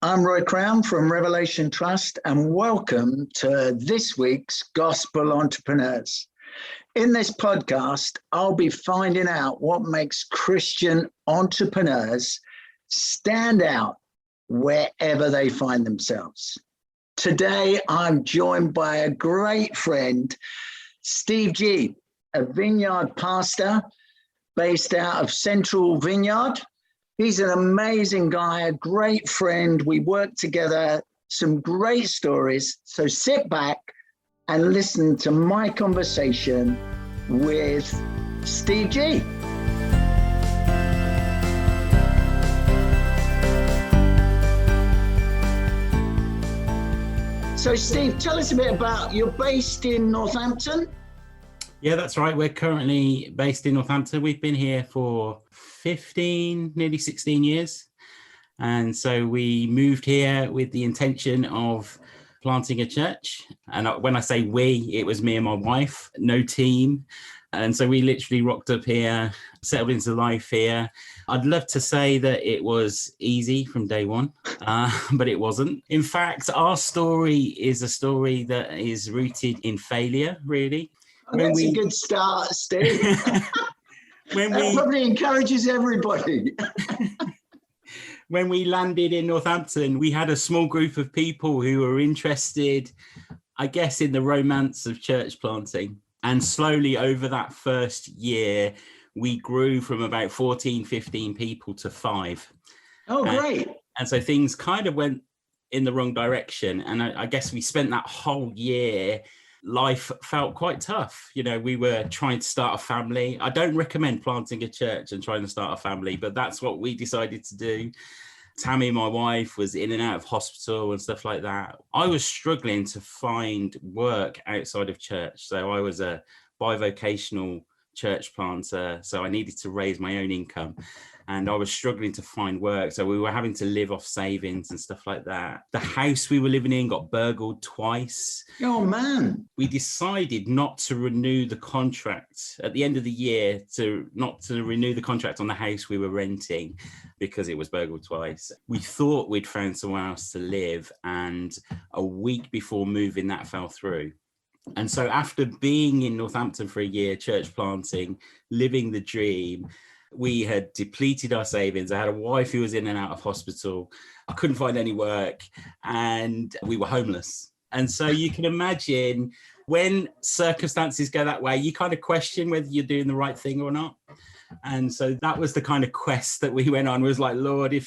I'm Roy Crown from Revelation Trust, and welcome to this week's Gospel Entrepreneurs. In this podcast, I'll be finding out what makes Christian entrepreneurs stand out wherever they find themselves. Today, I'm joined by a great friend, Steve G., a vineyard pastor based out of Central Vineyard. He's an amazing guy, a great friend. We work together, some great stories. So sit back and listen to my conversation with Steve G. So Steve, tell us a bit about, you're based in Northampton? Yeah, that's right. We're currently based in Northampton. We've been here for 15, nearly 16 years. And so we moved here with the intention of planting a church. And when I say we, it was me and my wife, no team. And so we literally rocked up here, settled into life here. I'd love to say that it was easy from day one, but it wasn't. In fact, our story is a story that is rooted in failure, really. Oh, that's a good start, Steve. That probably encourages everybody. When we landed in Northampton, we had a small group of people who were interested, I guess, in the romance of church planting. And slowly over that first year, we grew from about 14, 15 people to 5. Oh, great. And so things kind of went in the wrong direction. And I guess we spent that whole year, life felt quite tough. You know, we were trying to start a family. I don't recommend planting a church and trying to start a family, but that's what we decided to do. Tammy, my wife, was in and out of hospital and stuff like that. I was struggling to find work outside of church. So I was a bivocational church planter. So I needed to raise my own income. And I was struggling to find work. So we were having to live off savings and stuff like that. The house we were living in got burgled twice. Oh, man. We decided not to renew the contract at the end of the year, not to renew the contract on the house we were renting because it was burgled twice. We thought we'd found somewhere else to live. And a week before moving, that fell through. And so after being in Northampton for a year, church planting, living the dream, we had depleted our savings. I had a wife who was in and out of hospital. I couldn't find any work and we were homeless. And so you can imagine when circumstances go that way, you kind of question whether you're doing the right thing or not. And so that was the kind of quest that we went on, was like, Lord,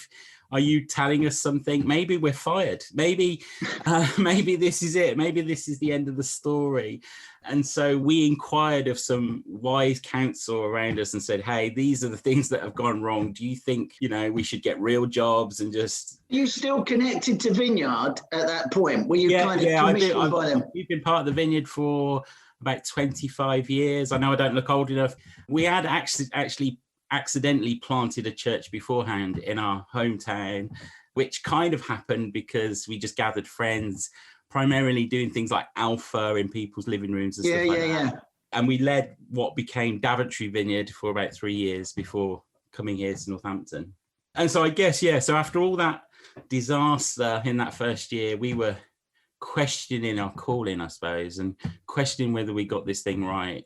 are you telling us something? Maybe we're fired. Maybe this is it. Maybe this is the end of the story. And so we inquired of some wise counsel around us and said, hey, these are the things that have gone wrong. Do you think, we should get real jobs and just... You still connected to Vineyard at that point? Were you commissioned by them? We've been part of the Vineyard for about 25 years. I know I don't look old enough. We had actually accidentally planted a church beforehand in our hometown, which kind of happened because we just gathered friends, primarily doing things like alpha in people's living rooms and stuff like that. And we led what became Daventry Vineyard for about 3 years before coming here to Northampton. And so I guess, so after all that disaster in that first year, we were questioning our calling, I suppose, and questioning whether we got this thing right.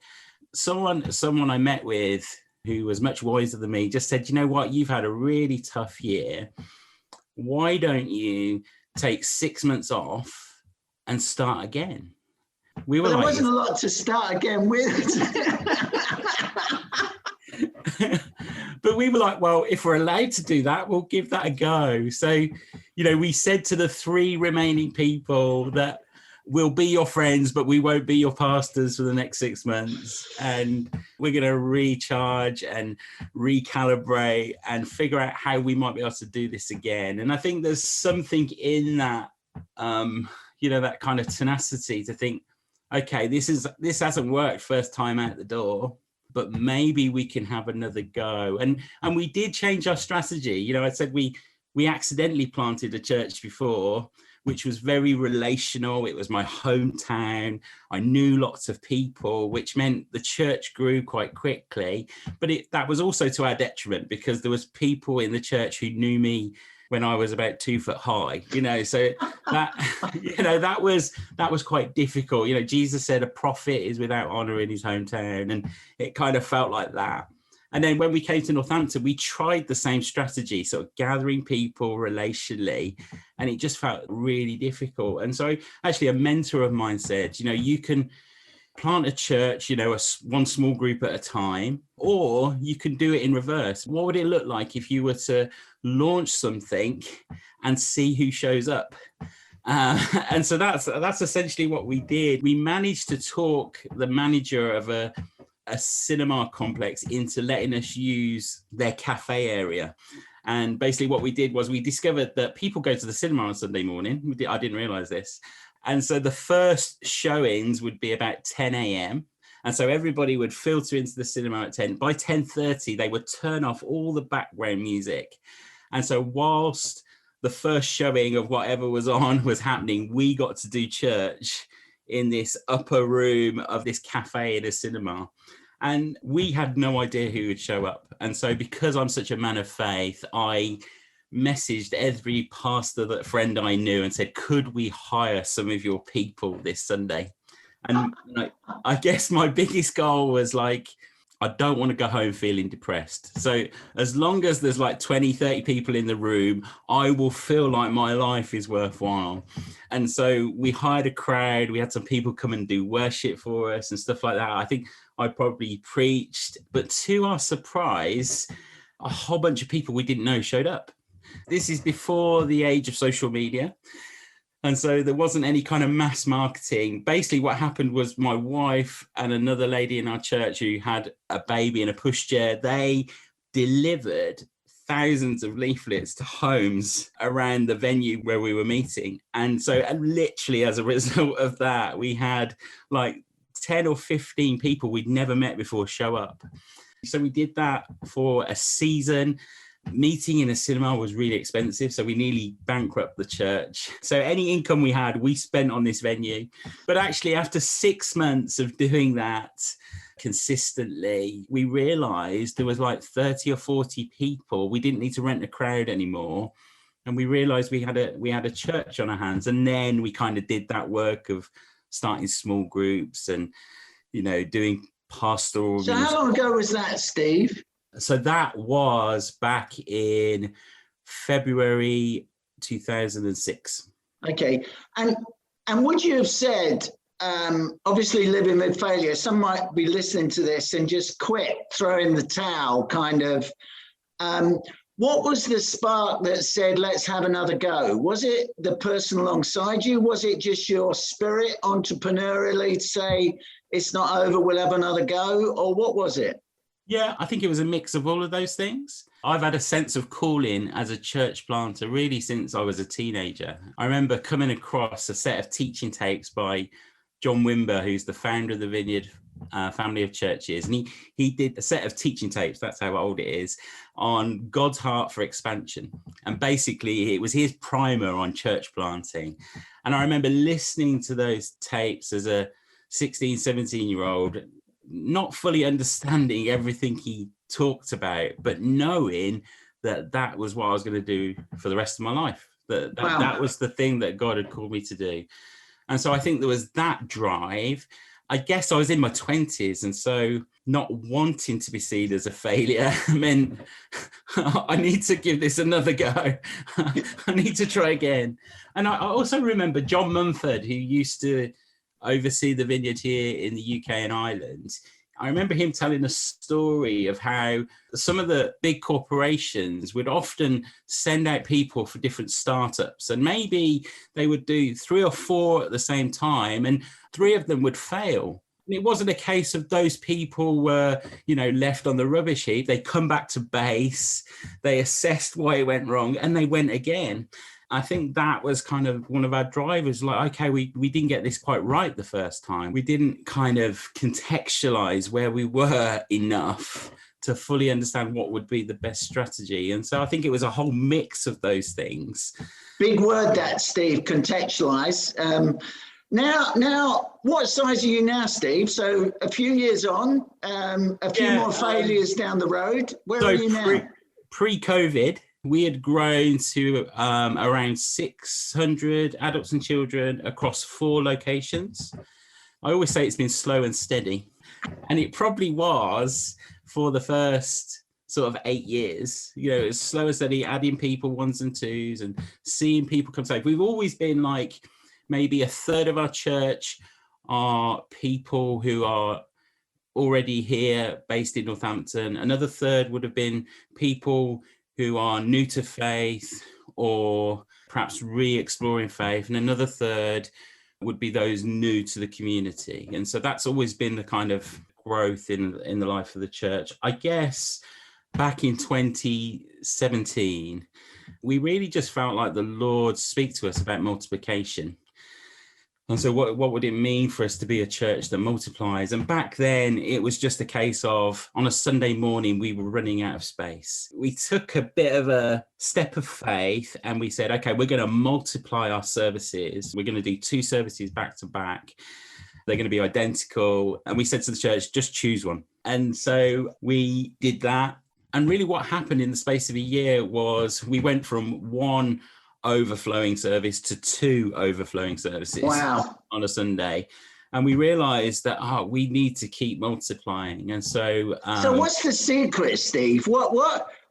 Someone I met with, who was much wiser than me, just said, you know what, you've had a really tough year. Why don't you take 6 months off and start again? There wasn't a lot to start again with. But we were like, well, if we're allowed to do that, we'll give that a go. So, we said to the 3 remaining people that we'll be your friends, but we won't be your pastors for the next 6 months. And we're going to recharge and recalibrate and figure out how we might be able to do this again. And I think there's something in that, that kind of tenacity to think, okay, this hasn't worked first time out the door, but maybe we can have another go. And we did change our strategy. I said we accidentally planted a church before, which was very relational. It was my hometown. I knew lots of people, which meant the church grew quite quickly. But that was also to our detriment, because there was people in the church who knew me when I was about 2 foot high, so that, that was quite difficult. Jesus said a prophet is without honor in his hometown, and it kind of felt like that. And then when we came to Northampton, we tried the same strategy, sort of gathering people relationally, and it just felt really difficult. And so actually a mentor of mine said, you can plant a church, one small group at a time, or you can do it in reverse. What would it look like if you were to launch something and see who shows up? And so that's essentially what we did. We managed to talk the manager of a cinema complex into letting us use their cafe area. And basically what we did was we discovered that people go to the cinema on Sunday morning. I didn't realize this. And so the first showings would be about 10 a.m. And so everybody would filter into the cinema at 10. By 10:30, they would turn off all the background music. And so whilst the first showing of whatever was on was happening, we got to do church in this upper room of this cafe in a cinema. And we had no idea who would show up. And so because I'm such a man of faith, I messaged every pastor friend I knew and said, could we hire some of your people this Sunday? And I guess my biggest goal was like, I don't want to go home feeling depressed. So as long as there's like 20, 30 people in the room, I will feel like my life is worthwhile. And so we hired a crowd. We had some people come and do worship for us and stuff like that. I think I probably preached, but to our surprise, a whole bunch of people we didn't know showed up. This is before the age of social media. And so there wasn't any kind of mass marketing. Basically what happened was my wife and another lady in our church who had a baby in a pushchair, they delivered thousands of leaflets to homes around the venue where we were meeting. And so literally as a result of that, we had like 10 or 15 people we'd never met before show up. So we did that for a season. Meeting in a cinema was really expensive, so we nearly bankrupt the church. So any income we had, we spent on this venue. But actually, after 6 months of doing that consistently, we realized there was like 30 or 40 people. We didn't need to rent a crowd anymore. And we realized we had a church on our hands. And then we kind of did that work of starting small groups and, doing pastoral. So how long ago was that, Steve? So that was back in February 2006. Okay. And would you have said, obviously living with failure, some might be listening to this and just quit, throw in the towel kind of. What was the spark that said, let's have another go? Was it the person alongside you? Was it just your spirit entrepreneurially to say, it's not over, we'll have another go? Or what was it? Yeah, I think it was a mix of all of those things. I've had a sense of calling as a church planter really since I was a teenager. I remember coming across a set of teaching tapes by John Wimber, who's the founder of the Vineyard family of churches. And he did a set of teaching tapes, that's how old it is, on God's heart for expansion. And basically it was his primer on church planting. And I remember listening to those tapes as a 16, 17-year-old, not fully understanding everything he talked about, but knowing that was what I was going to do for the rest of my life. That was the thing that God had called me to do. And so I think there was that drive. I guess I was in my 20s, and so not wanting to be seen as a failure meant I need to give this another go. I need to try again. And I also remember John Mumford, who used to oversee the vineyard here in the UK and Ireland. I remember him telling a story of how some of the big corporations would often send out people for different startups, and maybe they would do 3 or 4 at the same time, and 3 of them would fail. And it wasn't a case of those people were, left on the rubbish heap. They come back to base, they assessed why it went wrong, and they went again. I think that was kind of one of our drivers, like, okay, we didn't get this quite right the first time. We didn't kind of contextualize where we were enough to fully understand what would be the best strategy. And so I think it was a whole mix of those things. Big word that, Steve, contextualize. Now, what size are you now, Steve? So a few years on, a few more failures down the road. Where are you now? Pre-COVID, we had grown to around 600 adults and children across 4 locations. I always say it's been slow and steady, and it probably was for the first sort of 8 years. You know, it's slow and steady, adding people, 1s and 2s, and seeing people come saved. We've always been like maybe a third of our church are people who are already here based in Northampton. Another third would have been people who are new to faith or perhaps re-exploring faith. And another third would be those new to the community. And so that's always been the kind of growth in the life of the church. I guess back in 2017, we really just felt like the Lord speak to us about multiplication. And so what would it mean for us to be a church that multiplies? And back then, it was just a case of, on a Sunday morning, we were running out of space. We took a bit of a step of faith and we said, okay, we're going to multiply our services. We're going to do 2 services back to back. They're going to be identical. And we said to the church, just choose one. And so we did that. And really what happened in the space of a year was we went from 1 overflowing service to 2 overflowing services. Wow. On a Sunday. And we realized that we need to keep multiplying. And so so what's the secret, Steve? What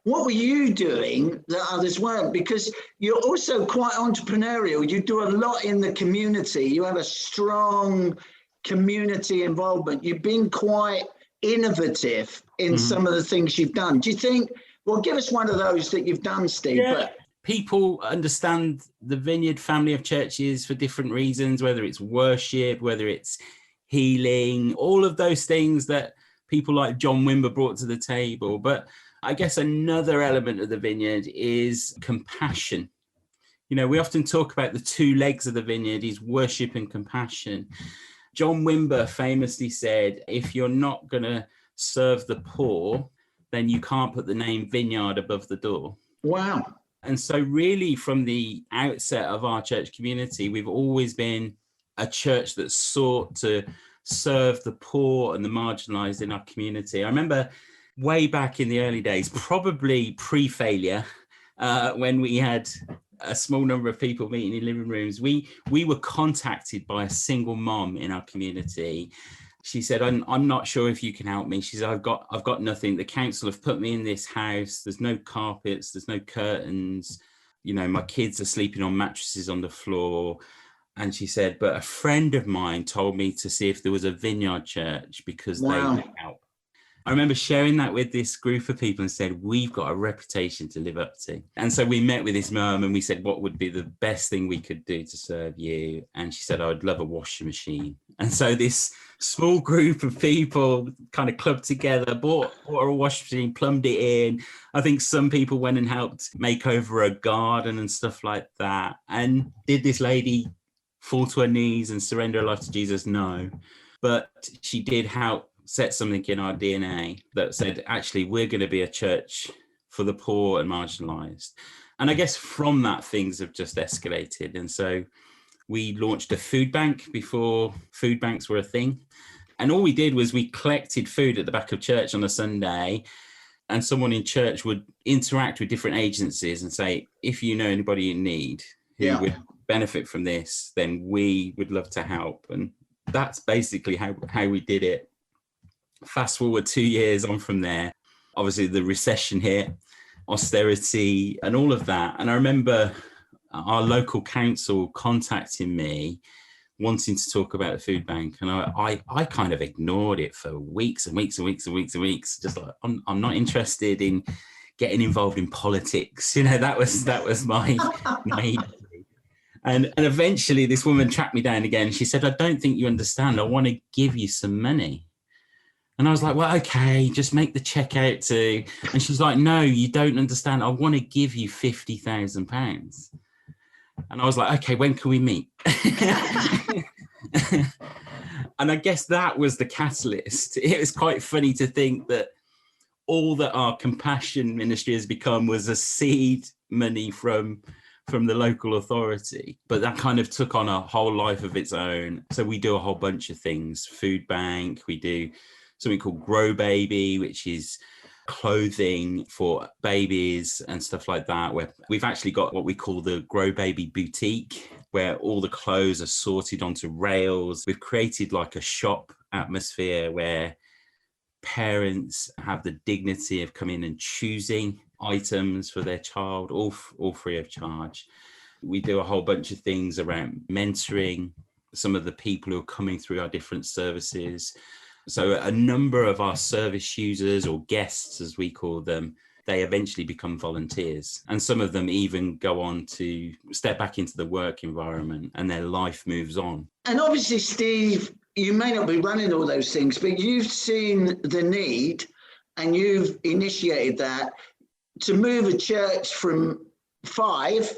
were you doing that others weren't? Because you're also quite entrepreneurial. You do a lot in the community. You have a strong community involvement. You've been quite innovative in some of the things you've done. Do you think, well, give us one of those that you've done, Steve. Yeah. People understand the Vineyard family of churches for different reasons, whether it's worship, whether it's healing, all of those things that people like John Wimber brought to the table. But I guess another element of the Vineyard is compassion. You know, we often talk about the 2 legs of the Vineyard is worship and compassion. John Wimber famously said, if you're not going to serve the poor, then you can't put the name Vineyard above the door. Wow. And so really from the outset of our church community, we've always been a church that sought to serve the poor and the marginalized in our community. I remember way back in the early days, probably pre-failure, when we had a small number of people meeting in living rooms, we were contacted by a single mom in our community. She said, I'm not sure if you can help me. She said, I've got nothing. The council have put me in this house. There's no carpets. There's no curtains. You know, my kids are sleeping on mattresses on the floor. And she said, but a friend of mine told me to see if there was a Vineyard church because they would help. I remember sharing that with this group of people and said, we've got a reputation to live up to. And so we met with this mum and we said, what would be the best thing we could do to serve you? And she said, I'd love a washing machine. And so this small group of people kind of clubbed together, bought a washing machine, plumbed it in. I think some people went and helped make over a garden and stuff like that. And did this lady fall to her knees and surrender her life to Jesus? No. But she did help set something in our DNA that said, actually, we're going to be a church for the poor and marginalized. And I guess from that, things have just escalated. And so we launched a food bank before food banks were a thing. And all we did was we collected food at the back of church on a Sunday, and someone in church would interact with different agencies and say, if you know anybody in need who would benefit from this, then we would love to help. And that's basically how we did it. Fast forward 2 years on from there, obviously the recession hit, austerity and all of that. And I remember our local council contacting me wanting to talk about the food bank. And I kind of ignored it for weeks and weeks and weeks and weeks and weeks. Just like, I'm not interested in getting involved in politics. You know, that was my and eventually this woman tracked me down again. She said, I don't think you understand. I want to give you some money. And I was like, well, okay, just make the check out to. And she's like, no, you don't understand. I want to give you £50,000. And I was like, okay, when can we meet? And I guess that was the catalyst. It was quite funny to think that all that our compassion ministry has become was a seed money from the local authority. But that kind of took on a whole life of its own. So we do a whole bunch of things. Food bank, we do something called Grow Baby, which is clothing for babies and stuff like that, where we've actually got what we call the Grow Baby Boutique, where all the clothes are sorted onto rails. We've created like a shop atmosphere where parents have the dignity of coming and choosing items for their child, all free of charge. We do a whole bunch of things around mentoring some of the people who are coming through our different services. So a number of our service users, or guests as we call them, they eventually become volunteers. And some of them even go on to step back into the work environment and their life moves on. And obviously, Steve, you may not be running all those things, but you've seen the need and you've initiated that to move a church from 5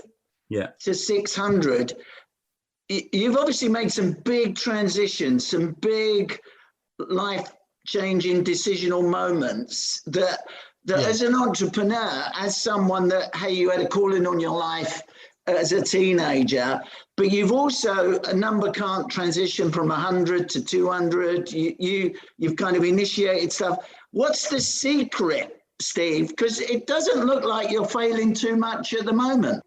to 600. You've obviously made some big transitions, some big life-changing decisional moments that as an entrepreneur, as someone that, hey, you had a calling on your life as a teenager, but you've also, a number can't transition from 100 to 200. You've kind of initiated stuff. What's the secret, Steve? Because it doesn't look like you're failing too much at the moment.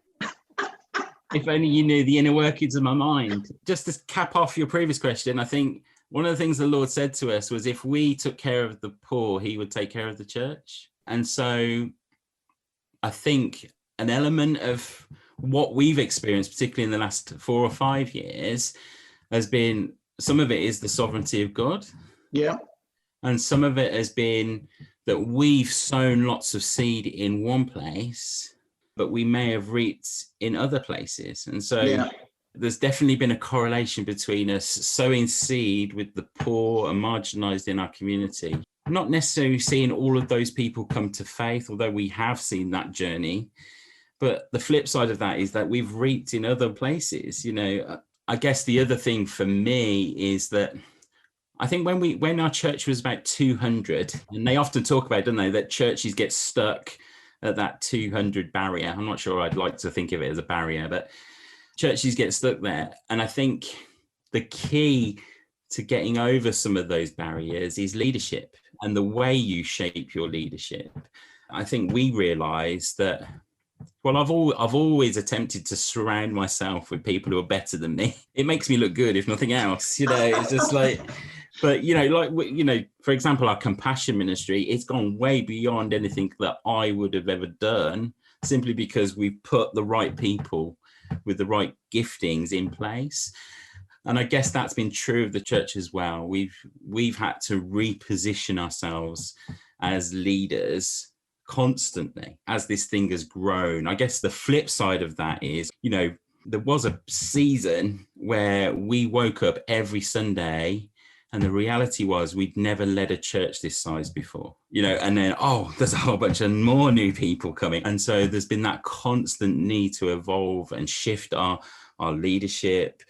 If only you knew the inner workings of my mind. Just to cap off your previous question, I think one of the things the Lord said to us was if we took care of the poor, he would take care of the church. And so I think an element of what we've experienced, particularly in the last 4 or 5 years, has been, some of it is the sovereignty of God. Yeah. And some of it has been that we've sown lots of seed in one place, but we may have reaped in other places. And so there's definitely been a correlation between us sowing seed with the poor and marginalized in our community. Not necessarily seeing all of those people come to faith, although we have seen that journey. But the flip side of that is that we've reaped in other places. You know, I guess the other thing for me is that I think when our church was about 200, and they often talk about, don't they, that churches get stuck at that 200 barrier. I'm not sure I'd like to think of it as a barrier, but churches get stuck there. And I think the key to getting over some of those barriers is leadership and the way you shape your leadership. I think we realize that, well, I've always attempted to surround myself with people who are better than me. It makes me look good, if nothing else. You know, it's just like, but, you know, like, you know, for example, our compassion ministry, it's gone way beyond anything that I would have ever done, simply because we've put the right people with the right giftings in place. And I guess that's been true of the church as well. We've had to reposition ourselves as leaders constantly as this thing has grown. I guess the flip side of that is, you know, there was a season where we woke up every Sunday and the reality was we'd never led a church this size before, you know, and then, there's a whole bunch of more new people coming. And so there's been that constant need to evolve and shift our leadership.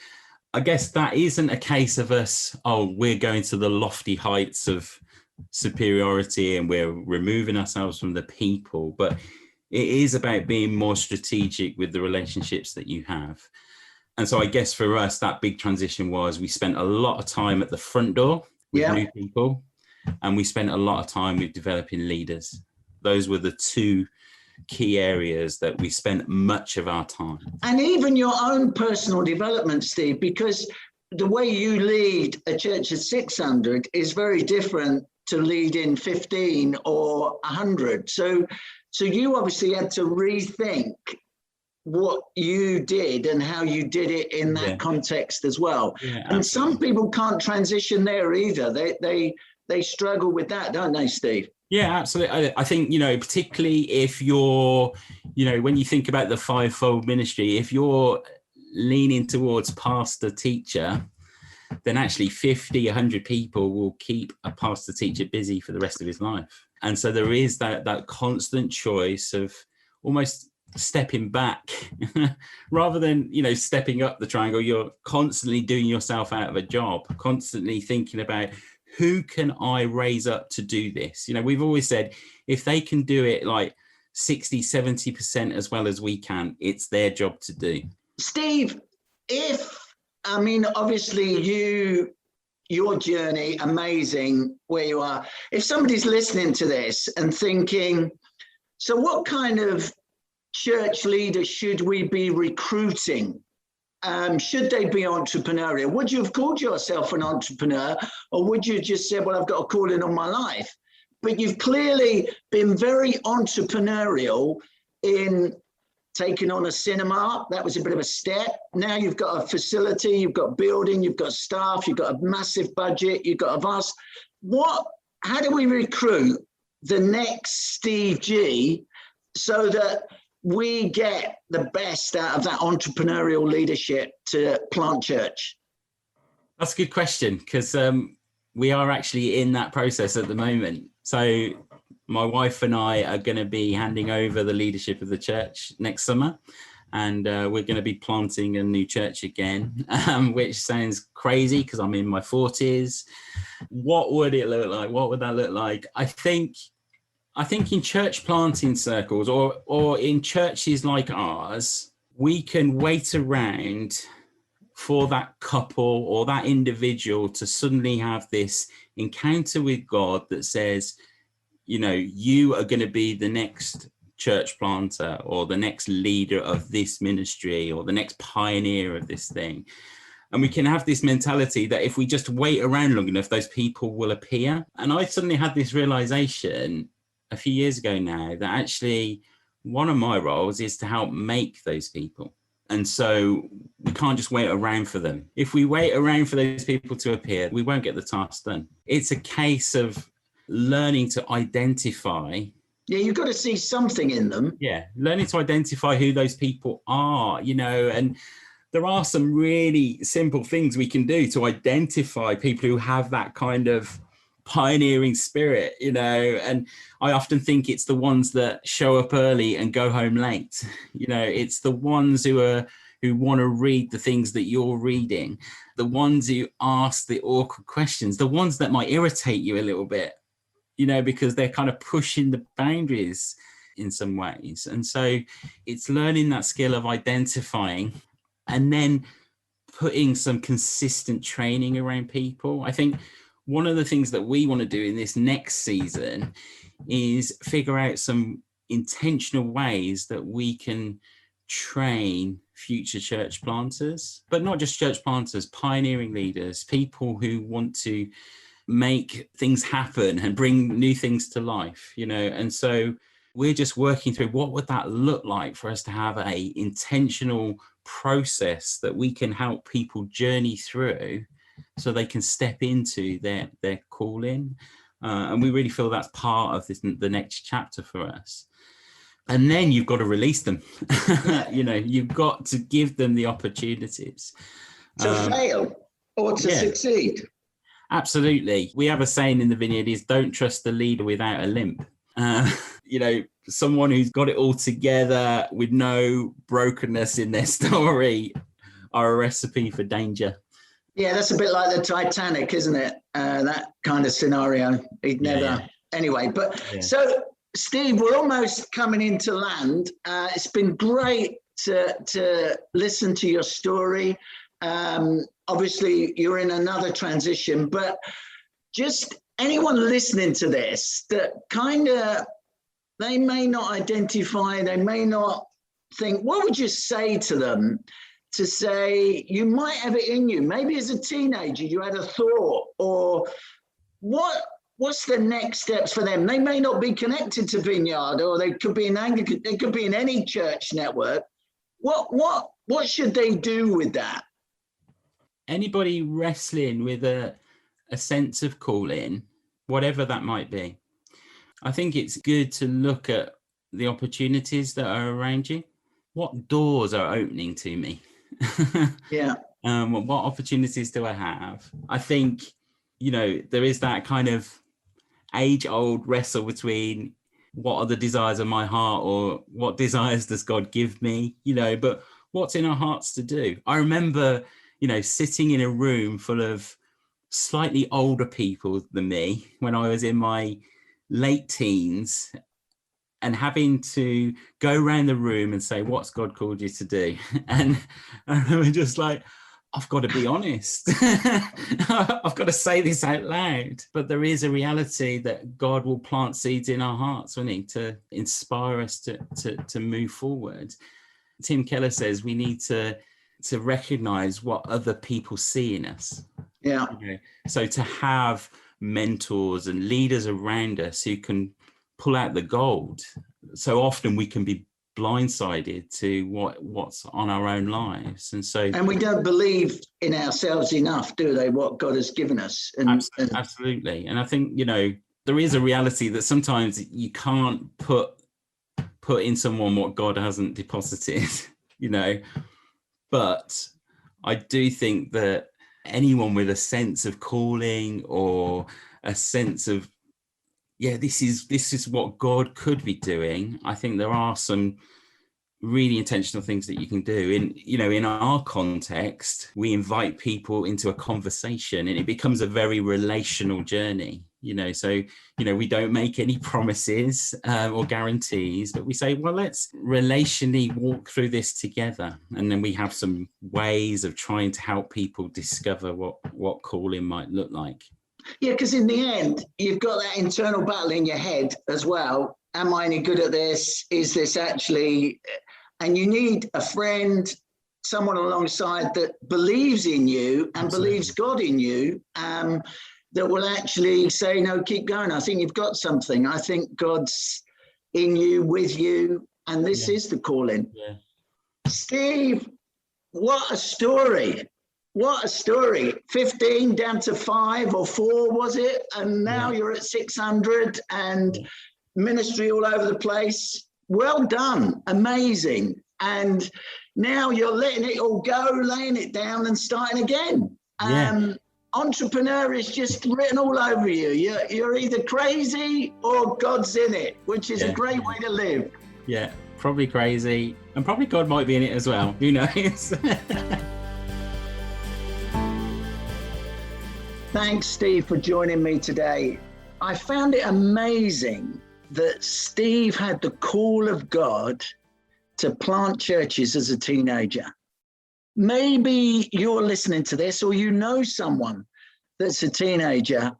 I guess that isn't a case of us, we're going to the lofty heights of superiority and we're removing ourselves from the people, but it is about being more strategic with the relationships that you have. And so I guess for us, that big transition was we spent a lot of time at the front door with new people, and we spent a lot of time with developing leaders. Those were the two key areas that we spent much of our time. And even your own personal development, Steve, because the way you lead a church of 600 is very different to leading 15 or 100. So you obviously had to rethink what you did and how you did it in that context as well. Yeah, and some people can't transition there either. They struggle with that, don't they, Steve? Yeah, absolutely. I think, you know, particularly if you're, you know, when you think about the fivefold ministry, if you're leaning towards pastor teacher, then actually 50, 100 people will keep a pastor teacher busy for the rest of his life. And so there is that constant choice of almost stepping back rather than, you know, stepping up the triangle. You're constantly doing yourself out of a job, constantly thinking about who can I raise up to do this? You know, we've always said if they can do it like 60, 70% as well as we can, it's their job to do. Steve, obviously your journey, amazing where you are. If somebody's listening to this and thinking, so what kind of church leader should we be recruiting? Should they be entrepreneurial? Would you have called yourself an entrepreneur, or would you just say, well, I've got a calling on my life? But you've clearly been very entrepreneurial in taking on a cinema. That was a bit of a step. Now you've got a facility, you've got building, you've got staff, you've got a massive budget, you've got a vast. How do we recruit the next Steve G so that we get the best out of that entrepreneurial leadership to plant church? That's a good question, because we are actually in that process at the moment. So my wife and I are going to be handing over the leadership of the church next summer, and we're going to be planting a new church again, which sounds crazy because I'm in my 40s. What would it look like? What would that look like? I think in church planting circles or in churches like ours, we can wait around for that couple or that individual to suddenly have this encounter with God that says, you know, you are going to be the next church planter or the next leader of this ministry or the next pioneer of this thing. And we can have this mentality that if we just wait around long enough, those people will appear. And I suddenly had this realization a few years ago now that actually one of my roles is to help make those people. And so we can't just wait around for them. If we wait around for those people to appear, we won't get the task done. It's a case of learning to identify. Yeah, you've got to see something in them. Yeah, learning to identify who those people are, you know, and there are some really simple things we can do to identify people who have that kind of pioneering spirit, you know, and I often think it's the ones that show up early and go home late. You know, it's the ones who want to read the things that you're reading, the ones who ask the awkward questions, the ones that might irritate you a little bit, you know, because they're kind of pushing the boundaries in some ways. And so it's learning that skill of identifying and then putting some consistent training around people. I think one of the things that we want to do in this next season is figure out some intentional ways that we can train future church planters, but not just church planters, pioneering leaders, people who want to make things happen and bring new things to life, you know. And so we're just working through what would that look like for us to have a intentional process that we can help people journey through so they can step into their calling. And we really feel that's part of the next chapter for us. And then you've got to release them. You know, you've got to give them the opportunities. To fail or to succeed. Absolutely. We have a saying in the vineyard is don't trust the leader without a limp. You know, someone who's got it all together with no brokenness in their story are a recipe for danger. Yeah, that's a bit like the Titanic, isn't it? That kind of scenario. He'd never. Yeah. Anyway, but so Steve, we're almost coming into land. It's been great to listen to your story. Obviously, you're in another transition, but just anyone listening to this that kind of, they may not identify, they may not think, what would you say to them to say, you might have it in you? Maybe as a teenager, you had a thought, or what's the next steps for them? They may not be connected to Vineyard, or they could be in Anglican, they could be in any church network. What should they do with that? Anybody wrestling with a sense of calling, whatever that might be, I think it's good to look at the opportunities that are around you. What doors are opening to me? Yeah. What opportunities do I have? I think, you know, there is that kind of age-old wrestle between what are the desires of my heart or what desires does God give me, you know, but what's in our hearts to do? I remember, you know, sitting in a room full of slightly older people than me when I was in my late teens and having to go around the room and say, what's God called you to do? And I remember just like, I've got to be honest. I've got to say this out loud. But there is a reality that God will plant seeds in our hearts, won't he, to inspire us to move forward. Tim Keller says we need to recognize what other people see in us. Yeah. So to have mentors and leaders around us who can pull out the gold. So often we can be blindsided to what's on our own lives, and we don't believe in ourselves enough, do they, what God has given us? Absolutely. And I think there is a reality that sometimes you can't put in someone what God hasn't deposited. But I do think that anyone with a sense of calling or a sense of this is what God could be doing. I think there are some really intentional things that you can do. In our context, we invite people into a conversation and it becomes a very relational journey. So we don't make any promises or guarantees, but we say, well, let's relationally walk through this together. And then we have some ways of trying to help people discover what calling might look like. Yeah, because in the end, you've got that internal battle in your head as well. Am I any good at this? Is this actually... And you need a friend, someone alongside that believes in you and Absolutely. Believes God in you, that will actually say, no, keep going. I think you've got something. I think God's in you, with you, and this is the calling. Yeah. Steve, what a story. What a story. 15 down to 5 or 4, was it? And now you're at 600 and ministry all over the place. Well done. Amazing. And now you're letting it all go, laying it down and starting again. Entrepreneur is just written all over you. You're either crazy or God's in it, which is a great way to live. Yeah, probably crazy. And probably God might be in it as well. Who knows? Thanks, Steve, for joining me today. I found it amazing that Steve had the call of God to plant churches as a teenager. Maybe you're listening to this or you know someone that's a teenager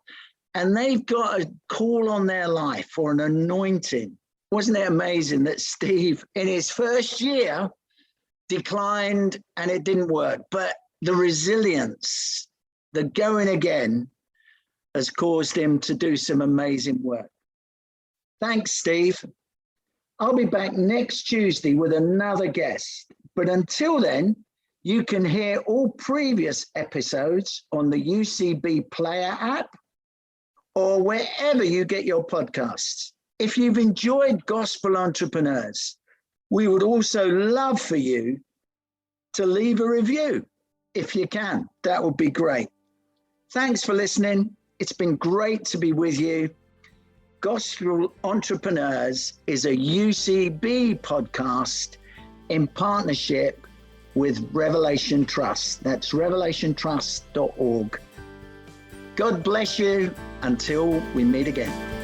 and they've got a call on their life or an anointing. Wasn't it amazing that Steve, in his first year, declined and it didn't work, but the resilience, the going again, has caused him to do some amazing work. Thanks, Steve. I'll be back next Tuesday with another guest. But until then, you can hear all previous episodes on the UCB Player app or wherever you get your podcasts. If you've enjoyed Gospel Entrepreneurs, we would also love for you to leave a review. If you can, that would be great. Thanks for listening. It's been great to be with you. Gospel Entrepreneurs is a UCB podcast in partnership with Revelation Trust. That's revelationtrust.org. God bless you until we meet again.